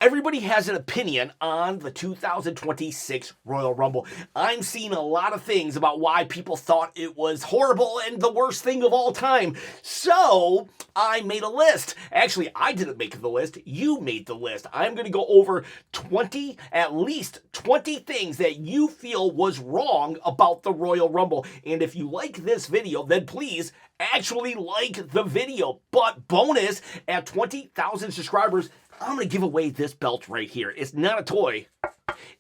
Everybody has an opinion on the 2026 Royal Rumble. I'm seeing a lot of things about why people thought it was horrible and the worst thing of all time. So I made a list. Actually, I didn't make the list. You made the list. I'm going to go over at least 20 things that you feel was wrong about the Royal Rumble. And if you like this video, then please actually like the video. But bonus, at 20,000 subscribers, I'm going to give away this belt right here. It's not a toy.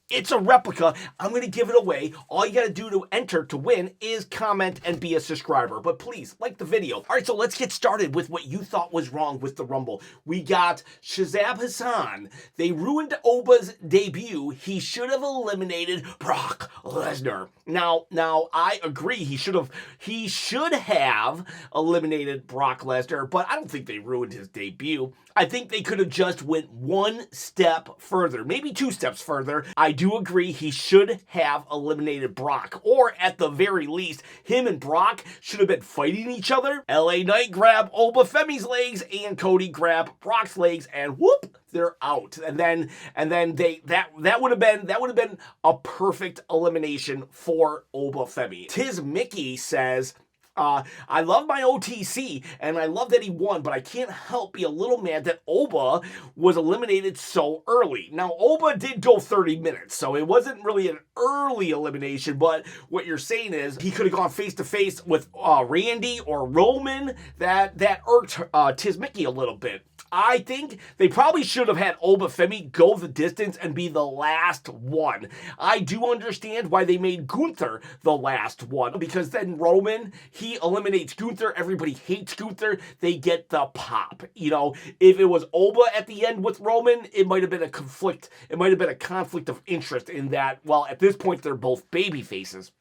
It's a replica. I'm going to give it away. All you got to do to enter to win is comment and be a subscriber. But please, like the video. All right, so let's get started with what you thought was wrong with the Rumble. We got Shazam Hassan. They ruined Oba's debut. He should have eliminated Brock Lesnar. Now, I agree. He should have eliminated Brock Lesnar, but I don't think they ruined his debut. I think they could have just went one step further, maybe two steps further. I do agree he should have eliminated Brock, or at the very least, him and Brock should have been fighting each other. LA Knight grab Oba Femi's legs and Cody grab Brock's legs, and whoop, they're out. And then that would have been a perfect elimination for Oba Femi. Tiz Mickey says, I love my OTC, and I love that he won, but I can't help be a little mad that Oba was eliminated so early. Now, Oba did go 30 minutes, so it wasn't really an early elimination, but what you're saying is he could have gone face-to-face with Randy or Roman. That irked Tiz Mickey a little bit. I think they probably should have had Oba Femi go the distance and be the last one. I do understand why they made Gunther the last one, because then Roman, he eliminates Gunther. Everybody hates Gunther. They get the pop. You know, if it was Oba at the end with Roman, it might have been a conflict. It might have been a conflict of interest in that, well, at this point, they're both baby faces.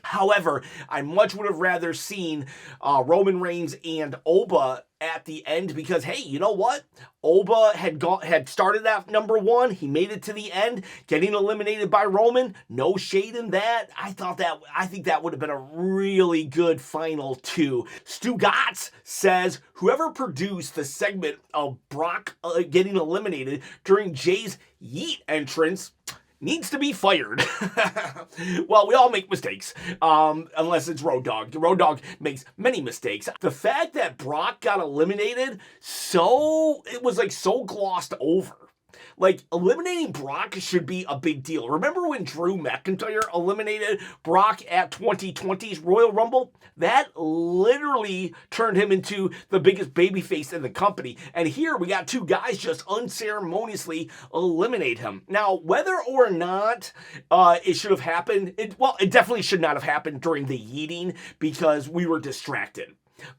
However, I much would have rather seen Roman Reigns and Oba at the end, because hey, you know what? Oba had started at number one. He made it to the end, getting eliminated by Roman. No shade in that. I think that would have been a really good final two. Stu Gotts says whoever produced the segment of Brock getting eliminated during Jay's Yeet entrance needs to be fired. Well, we all make mistakes, unless it's Road Dogg. Road Dogg makes many mistakes. The fact that Brock got eliminated, it was like so glossed over. Like, eliminating Brock should be a big deal. Remember when Drew McIntyre eliminated Brock at 2020's Royal Rumble? That literally turned him into the biggest babyface in the company. And here we got two guys just unceremoniously eliminate him. Now, whether or not it should have happened, it definitely should not have happened during the yeeting because we were distracted.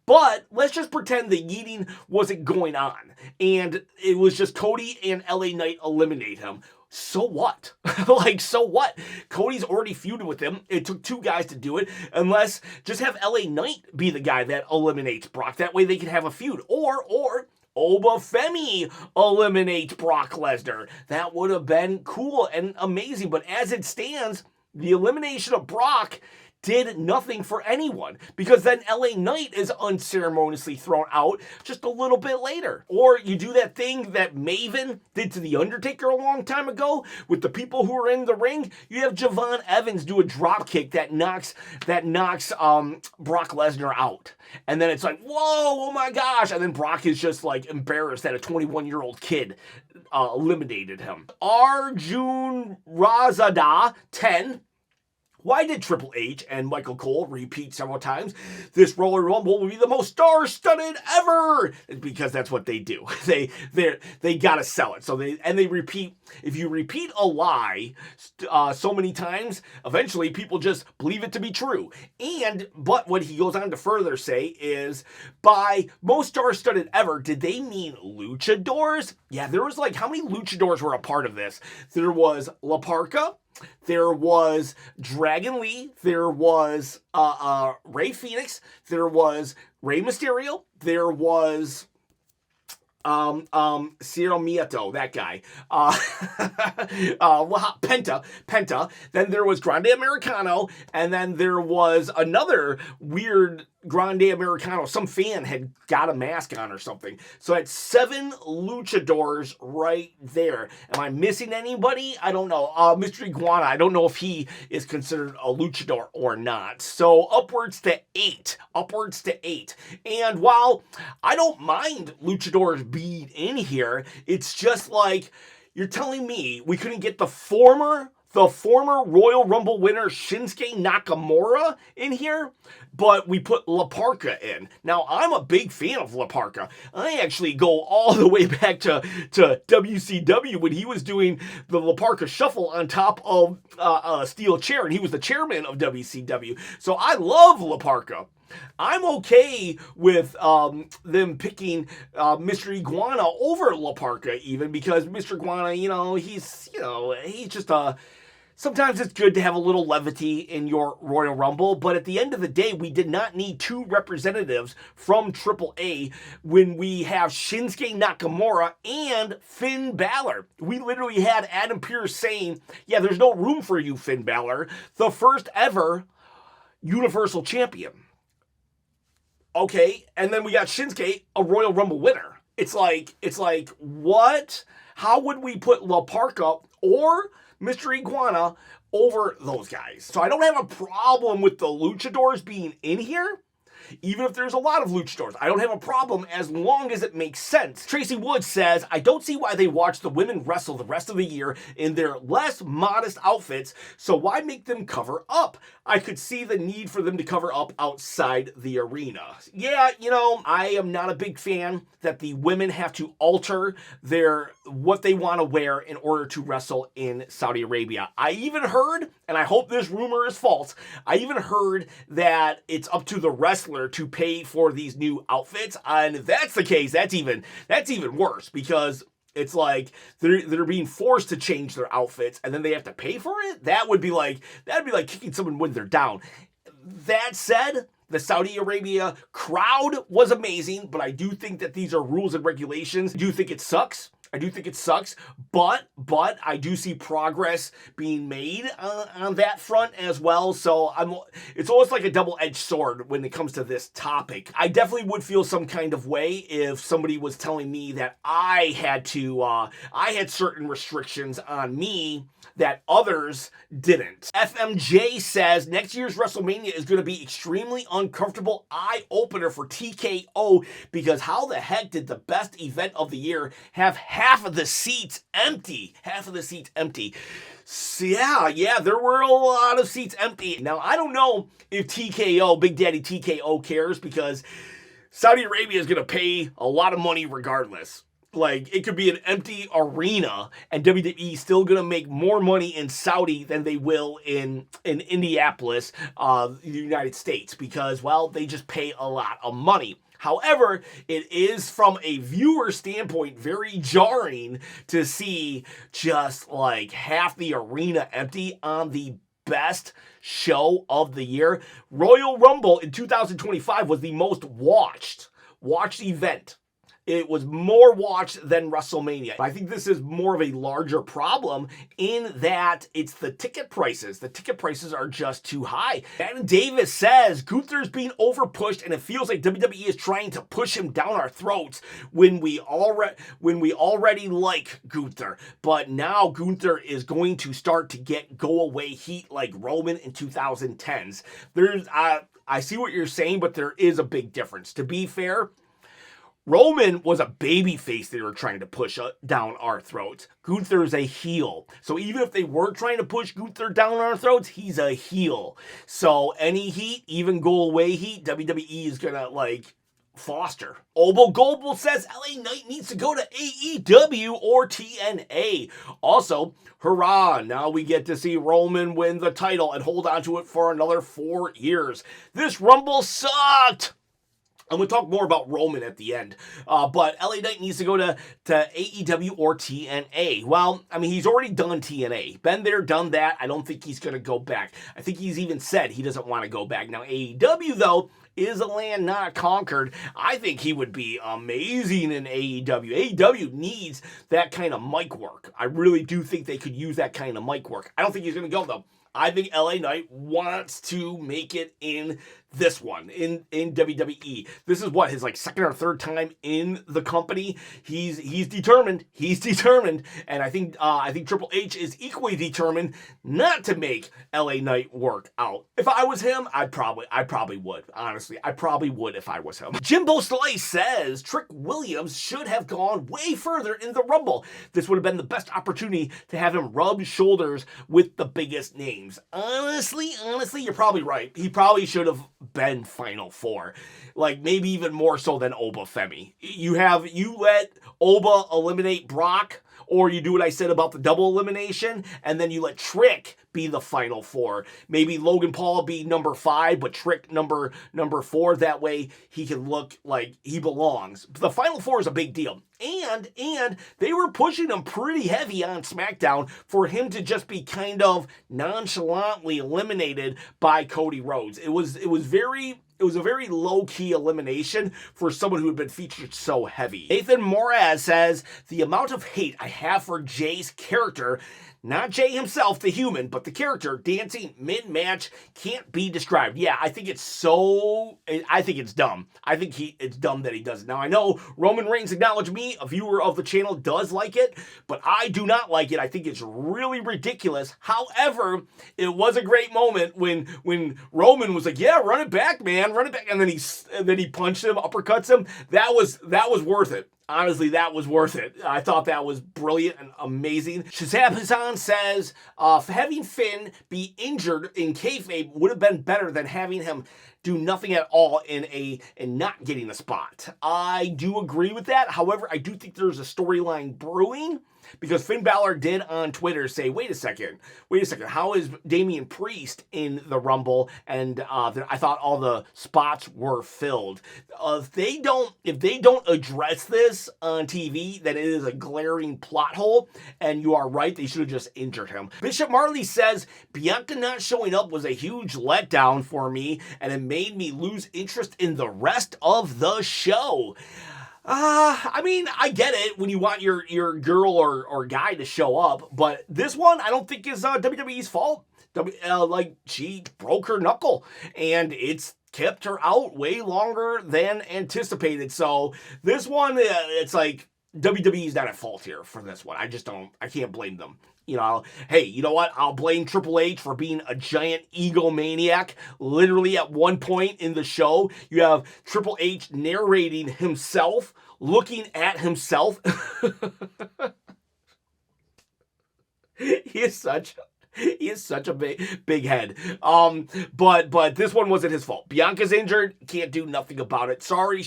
But let's just pretend the yeeting wasn't going on and it was just Cody and LA Knight eliminate him. So what? So what? Cody's already feuded with him. It took two guys to do it. Unless just have LA Knight be the guy that eliminates Brock. That way they can have a feud. Or Oba Femi eliminates Brock Lesnar. That would have been cool and amazing. But as it stands, the elimination of Brock did nothing for anyone, because then LA Knight is unceremoniously thrown out just a little bit later. Or you do that thing that Maven did to The Undertaker a long time ago with the people who are in the ring. You have Javon Evans do a drop kick that knocks Brock Lesnar out. And then it's like, whoa, oh my gosh. And then Brock is just like embarrassed that a 21-year-old kid eliminated him. Arjun Razada 10. Why did Triple H and Michael Cole repeat several times? This Royal Rumble will be the most star-studded ever, because that's what they do. They gotta sell it. So they repeat. If you repeat a lie so many times, eventually people just believe it to be true. But what he goes on to further say is, by most star-studded ever, did they mean luchadors? Yeah, there was how many luchadors were a part of this? There was La Parka. There was Dragon Lee. There was Rey Fenix. There was Rey Mysterio. There was Ciro Mieto, that guy. Penta. Then there was Grande Americano, and then there was another weird Grande Americano. Some fan had got a mask on or something. So that's 7 luchadors right there. Am I missing anybody? I don't know. Mr. Iguana, I don't know if he is considered a luchador or not. So upwards to 8. Upwards to 8. And while I don't mind luchadors being in here, it's just like, you're telling me we couldn't get the former Royal Rumble winner Shinsuke Nakamura in here, but we put La Parka in. Now, I'm a big fan of La Parka. I actually go all the way back to WCW when he was doing the La Parka Shuffle on top of a steel chair, and he was the chairman of WCW. So I love La Parka. I'm okay with them picking Mr. Iguana over La Parka even, because Mr. Iguana, he's just a... Sometimes it's good to have a little levity in your Royal Rumble, but at the end of the day, we did not need 2 representatives from AAA when we have Shinsuke Nakamura and Finn Balor. We literally had Adam Pearce saying, yeah, there's no room for you, Finn Balor, the first ever Universal Champion. Okay, and then we got Shinsuke, a Royal Rumble winner. It's like, what? How would we put La Parka or Mr. Iguana over those guys? So I don't have a problem with the luchadors being in here, even if there's a lot of luchadors. I don't have a problem as long as it makes sense. Tracy Wood says, I don't see why they watch the women wrestle the rest of the year in their less modest outfits, so why make them cover up? I could see the need for them to cover up outside the arena. Yeah, I am not a big fan that the women have to alter what they want to wear in order to wrestle in Saudi Arabia. I even heard, and I hope this rumor is false, I even heard that it's up to the wrestler to pay for these new outfits. And if that's the case, that's even worse, because it's like they're being forced to change their outfits and then they have to pay for it. That'd be like kicking someone when they're down. That said, the Saudi Arabia crowd was amazing, but I do think that these are rules and regulations. I do think it sucks. But I do see progress being made on that front as well. So it's almost like a double-edged sword when it comes to this topic. I definitely would feel some kind of way if somebody was telling me that I had certain restrictions on me that others didn't. FMJ says, next year's WrestleMania is going to be extremely uncomfortable eye-opener for TKO, because how the heck did the best event of the year have half of the seats empty? So yeah, there were a lot of seats empty. Now, I don't know if TKO, Big Daddy TKO, cares, because Saudi Arabia is going to pay a lot of money regardless. Like, it could be an empty arena, and WWE still going to make more money in Saudi than they will in Indianapolis, the United States, because, well, they just pay a lot of money. However, it is, from a viewer standpoint, very jarring to see just like half the arena empty on the best show of the year. Royal Rumble in 2025 was the most watched event. It was more watched than WrestleMania. I think this is more of a larger problem in that it's the ticket prices. The ticket prices are just too high. Adam Davis says, Gunther's being overpushed and it feels like WWE is trying to push him down our throats when we already like Gunther. But now Gunther is going to start to get go-away heat like Roman in 2010s. I see what you're saying, but there is a big difference. To be fair, Roman was a babyface they were trying to push down our throats. Gunther is a heel. So even if they were trying to push Gunther down our throats, he's a heel. So any heat, even go-away heat, WWE is going to, foster. Obo Goldbull says LA Knight needs to go to AEW or TNA. Also, hurrah, now we get to see Roman win the title and hold on to it for another 4 years. This Rumble sucked. I'm going to talk more about Roman at the end. But LA Knight needs to go to AEW or TNA. Well, I mean, he's already done TNA. Been there, done that. I don't think he's going to go back. I think he's even said he doesn't want to go back. Now, AEW, though, is a land not conquered. I think he would be amazing in AEW. AEW needs that kind of mic work. I really do think they could use that kind of mic work. I don't think he's going to go, though. I think LA Knight wants to make it in this one in WWE. This is what, his like second or third time in the company. He's determined. He's determined, and I think Triple H is equally determined not to make LA Knight work out. If I was him, I probably would. Honestly, I probably would if I was him. Jimbo Slice says Trick Williams should have gone way further in the Rumble. This would have been the best opportunity to have him rub shoulders with the biggest names. Honestly, you're probably right. He probably should have been Final Four. Like, maybe even more so than Oba Femi. You let Oba eliminate Brock, or you do what I said about the double elimination, and then you let Trick be the Final Four. Maybe Logan Paul be number 5, but Trick number 4. That way he can look like he belongs. The Final Four is a big deal. And they were pushing him pretty heavy on SmackDown for him to just be kind of nonchalantly eliminated by Cody Rhodes. It was a very low-key elimination for someone who had been featured so heavy. Nathan Moraz says, the amount of hate I have for Jay's character, not Jay himself, the human, but the character dancing mid-match can't be described. Yeah, I think it's dumb. I think it's dumb that he does it. Now, I know Roman Reigns acknowledged me, a viewer of the channel, does like it, but I do not like it. I think it's really ridiculous. However, it was a great moment when Roman was like, yeah, run it back, man, run it back. And then he punched him, uppercuts him. That was worth it. Honestly, that was worth it. I thought that was brilliant and amazing. Shazam Hassan says, having Finn be injured in kayfabe would have been better than having him do nothing at all and not getting a spot. I do agree with that. However, I do think there's a storyline brewing, because Finn Balor did on Twitter say, wait a second, how is Damian Priest in the Rumble? And I thought all the spots were filled. If they don't address this on TV, then it is a glaring plot hole, and you are right, they should have just injured him. Bishop Marley says, Bianca not showing up was a huge letdown for me, and it made me lose interest in the rest of the show. I mean, I get it when you want your girl or guy to show up, but this one I don't think is WWE's fault. She broke her knuckle, and it's kept her out way longer than anticipated. So this one, it's like WWE's not at fault here for this one. I can't blame them. Hey, you know what? I'll blame Triple H for being a giant egomaniac. Literally at one point in the show, you have Triple H narrating himself, looking at himself. He is such a big head. But this one wasn't his fault. Bianca's injured, can't do nothing about it. Sorry,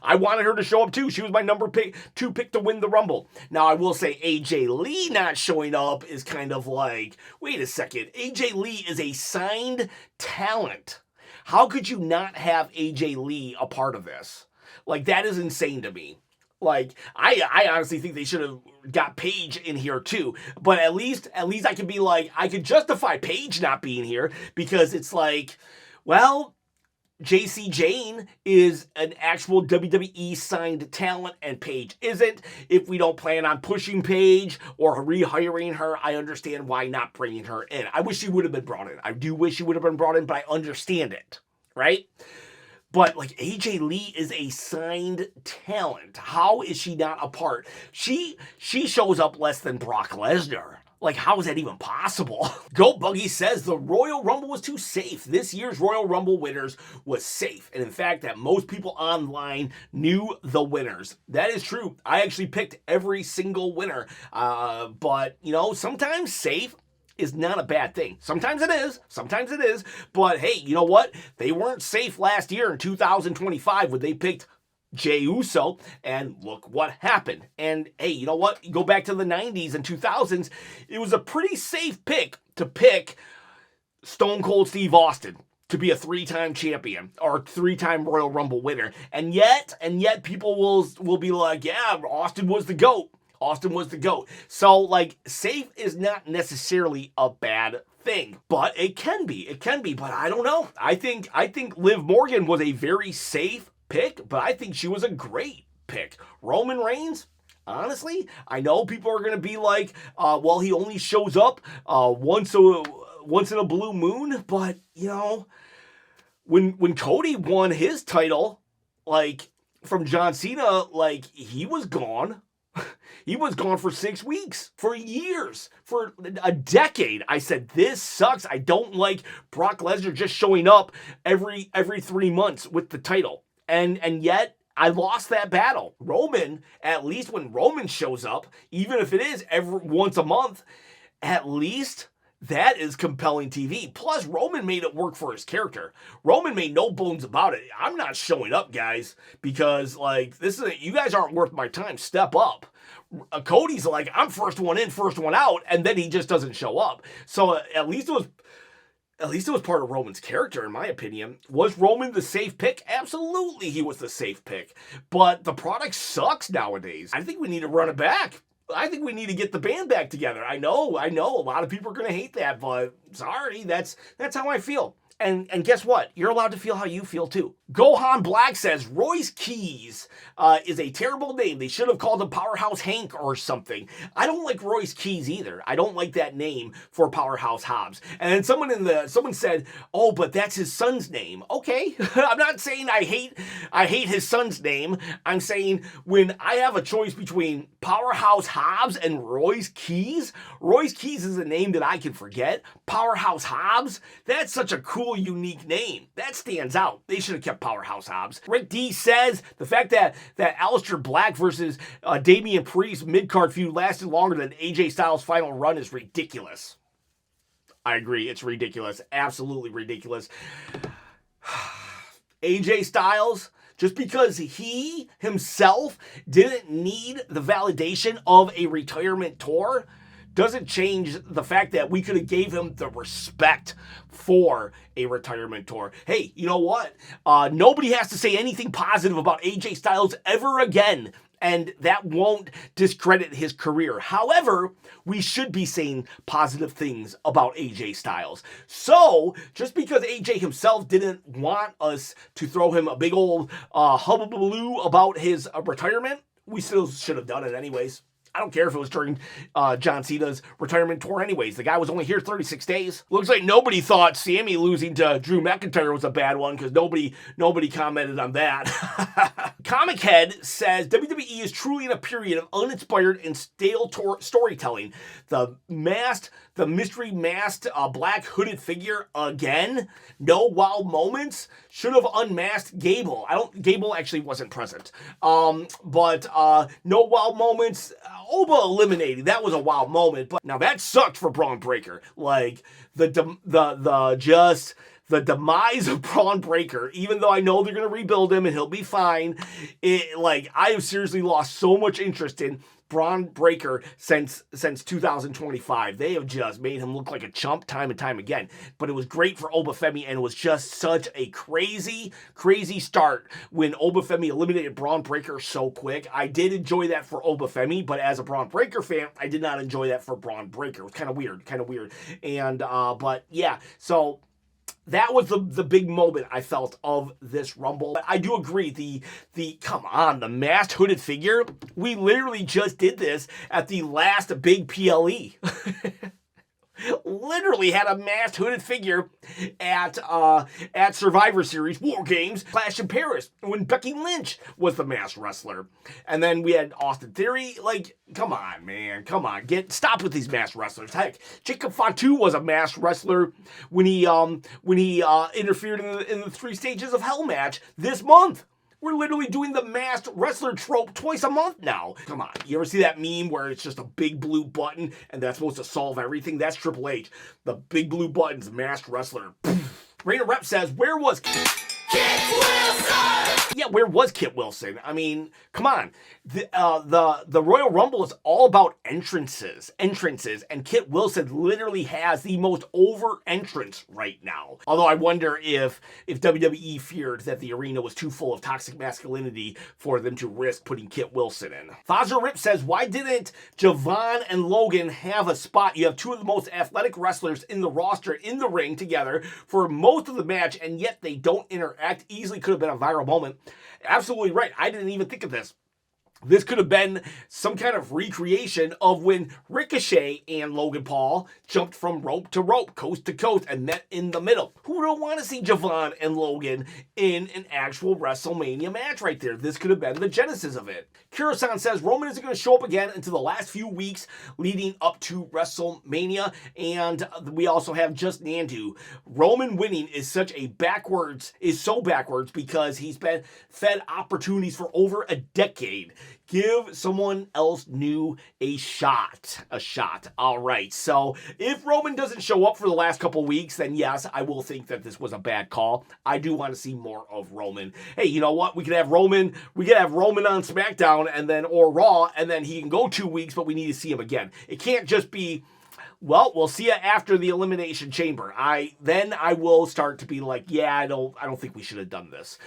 I wanted her to show up too. She was my number 2 pick to win the Rumble. Now, I will say AJ Lee not showing up is kind of like, wait a second. AJ Lee is a signed talent. How could you not have AJ Lee a part of this? Like, that is insane to me. Like, I honestly think they should have got Paige in here too. But at least I could be like, I could justify Paige not being here, because it's like, well, JC Jane is an actual WWE signed talent and Paige isn't. If we don't plan on pushing Paige or rehiring her, I understand why not bringing her in. I wish she would have been brought in. I do wish she would have been brought in, but I understand it, right? But, like, AJ Lee is a signed talent. How is she not a part? She shows up less than Brock Lesnar. Like, how is that even possible? Goat Buggy says the Royal Rumble was too safe. This year's Royal Rumble winners was safe. And in fact, that most people online knew the winners. That is true. I actually picked every single winner. But, sometimes safe is not a bad thing. Sometimes it is, but hey, you know what? They weren't safe last year in 2025 when they picked Jey Uso, and look what happened. And hey, you know what? You go back to the 90s and 2000s, it was a pretty safe pick to pick Stone Cold Steve Austin to be a 3-time champion or 3-time Royal Rumble winner. And yet people will be like, yeah, Austin was the GOAT. So, like, safe is not necessarily a bad thing, but it can be, but I don't know. I think Liv Morgan was a very safe pick, but I think she was a great pick. Roman Reigns, honestly, I know people are going to be like, well, he only shows up once in a blue moon, but, when Cody won his title, like, from John Cena, like, he was gone. He was gone for 6 weeks, for years, for a decade. I said, this sucks. I don't like Brock Lesnar just showing up every 3 months with the title. And yet, I lost that battle. Roman, at least when Roman shows up, even if it is every once a month, at least that is compelling TV. Plus, Roman made it work for his character. Roman made no bones about it. I'm not showing up, guys, because, like, you guys aren't worth my time. Step up. Cody's like, I'm first one in, first one out, and then he just doesn't show up. So at least it was part of Roman's character, in my opinion. Was Roman the safe pick? Absolutely, he was the safe pick. But the product sucks nowadays. I think we need to run it back. I think we need to get the band back together. I know. A lot of people are going to hate that, but sorry, that's how I feel. And guess what? You're allowed to feel how you feel too. Gohan Black says, Royce Keys is a terrible name. They should have called him Powerhouse Hank or something. I don't like Royce Keys either. I don't like that name for Powerhouse Hobbs. And then someone said, oh, but that's his son's name. Okay. I'm not saying I hate his son's name. I'm saying when I have a choice between Powerhouse Hobbs and Royce Keys is a name that I can forget. Powerhouse Hobbs, that's such a cool, unique name. That stands out. They should have kept Powerhouse Hobbs. Rick D says the fact that Aleister Black versus Damian Priest mid-card feud lasted longer than AJ Styles' final run is ridiculous. I agree. It's ridiculous. Absolutely ridiculous. AJ Styles, just because he himself didn't need the validation of a retirement tour, doesn't change the fact that we could have gave him the respect for a retirement tour. Hey, you know what? Nobody has to say anything positive about AJ Styles ever again, and that won't discredit his career. However, we should be saying positive things about AJ Styles. So, just because AJ himself didn't want us to throw him a big old hubbubaloo about his retirement, we still should have done it anyways. I don't care if it was during John Cena's retirement tour anyways. The guy was only here 36 days. Looks like nobody thought Sammy losing to Drew McIntyre was a bad one because nobody commented on that. Comic Head says WWE is truly in a period of uninspired and stale storytelling. The mystery masked black hooded figure again. No wow moments. Should have unmasked Gable. Gable actually wasn't present. But no wow moments. Oba eliminated. That was a wow moment. But now that sucked for Braun Breaker. Like the demise of Braun Breaker, even though I know they're going to rebuild him and he'll be fine, I have seriously lost so much interest in Braun Breaker since 2025. They have just made him look like a chump time and time again. But it was great for Oba Femi, and it was just such a crazy start when Oba Femi eliminated Braun Breaker so quick. I did enjoy that for Oba Femi, but as a Braun Breaker fan, I did not enjoy that for Braun Breaker. It was kind of weird. And, but yeah, so that was the big moment I felt of this Rumble. But I do agree, the masked hooded figure, we literally just did this at the last big PLE. Literally had a masked hooded figure at Survivor Series War Games Clash in Paris when Becky Lynch was the masked wrestler. And then we had Austin Theory. Like, come on, man. Come on. Stop with these masked wrestlers. Heck, Jacob Fatu was a masked wrestler when he interfered in the 3 stages of Hell match this month. We're literally doing the masked wrestler trope twice a month now. Come on. You ever see that meme where it's just a big blue button and that's supposed to solve everything? That's Triple H. The big blue button's masked wrestler. Rainer Rep says, where was Kit Wilson? Yeah, where was Kit Wilson? I mean, come on. The Royal Rumble is all about entrances, and Kit Wilson literally has the most over entrance right now. Although I wonder if WWE feared that the arena was too full of toxic masculinity for them to risk putting Kit Wilson in. Fazer Rip says, why didn't Javon and Logan have a spot? You have 2 of the most athletic wrestlers in the roster in the ring together for most of the match, and yet they don't interact. Easily could have been a viral moment. Absolutely right. I didn't even think of this. This could have been some kind of recreation of when Ricochet and Logan Paul jumped from rope to rope, coast to coast, and met in the middle. Who don't want to see Javon and Logan in an actual WrestleMania match right there? This could have been the genesis of it. Kuro-san says Roman isn't going to show up again until the last few weeks leading up to WrestleMania. And we also have Just Nandu. Roman winning is so backwards because he's been fed opportunities for over a decade. Give someone else new a shot. All right. So if Roman doesn't show up for the last couple weeks, then yes, I will think that this was a bad call. I do want to see more of Roman. Hey, you know what? We could have Roman on SmackDown or Raw, and then he can go 2 weeks, but we need to see him again. It can't just be, well, we'll see you after the Elimination Chamber. Then I will start to be like, yeah, I don't think we should have done this.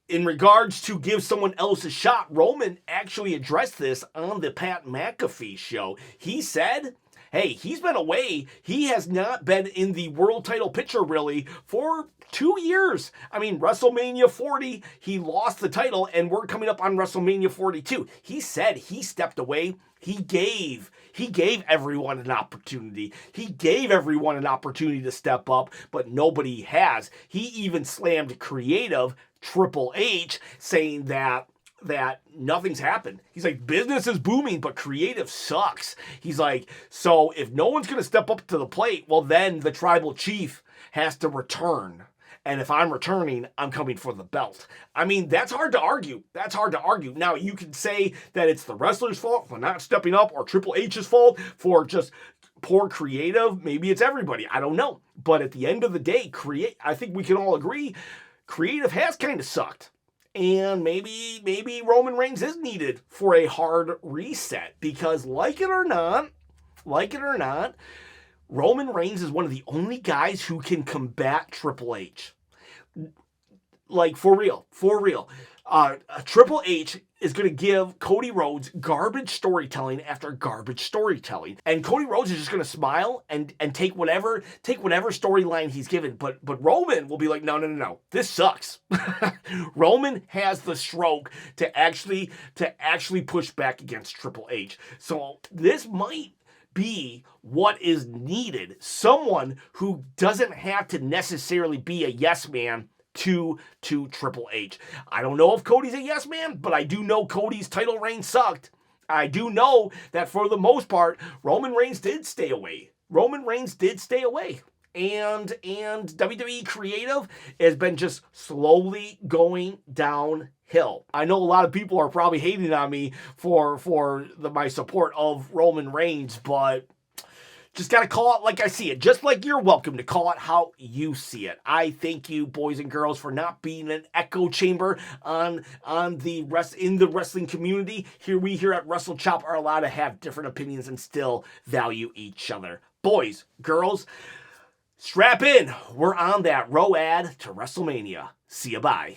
In regards to give someone else a shot, Roman actually addressed this on the Pat McAfee show. He said, hey, he's been away. He has not been in the world title picture really for 2 years. I mean, WrestleMania 40, he lost the title, and we're coming up on WrestleMania 42. He said he stepped away. He gave everyone an opportunity. He gave everyone an opportunity to step up, but nobody has. He even slammed creative Triple H, saying that nothing's happened. He's like, business is booming, but creative sucks. He's like, so if no one's going to step up to the plate, well, then the tribal chief has to return. And if I'm returning, I'm coming for the belt. I mean, that's hard to argue. Now, you can say that it's the wrestler's fault for not stepping up, or Triple H's fault for just poor creative. Maybe it's everybody. I don't know. But at the end of the day, I think we can all agree, creative has kind of sucked. And maybe Roman Reigns is needed for a hard reset, because like it or not, Roman Reigns is one of the only guys who can combat Triple H. Like, for real. Triple H is going to give Cody Rhodes garbage storytelling after garbage storytelling. And Cody Rhodes is just going to smile and take whatever storyline he's given. But Roman will be like, no, this sucks. Roman has the stroke to actually push back against Triple H. So this might be what is needed. Someone who doesn't have to necessarily be a yes man to Triple H. I don't know if Cody's a yes man, but I do know Cody's title reign sucked. I do know that for the most part, Roman Reigns did stay away. And WWE creative has been just slowly going downhill. I know a lot of people are probably hating on me for my support of Roman Reigns, but just got to call it like I see it. Just like you're welcome to call it how you see it. I thank you, boys and girls, for not being an echo chamber in the wrestling community. Here at WrestleChop are allowed to have different opinions and still value each other. Boys, girls, strap in. We're on that road to WrestleMania. See ya, bye.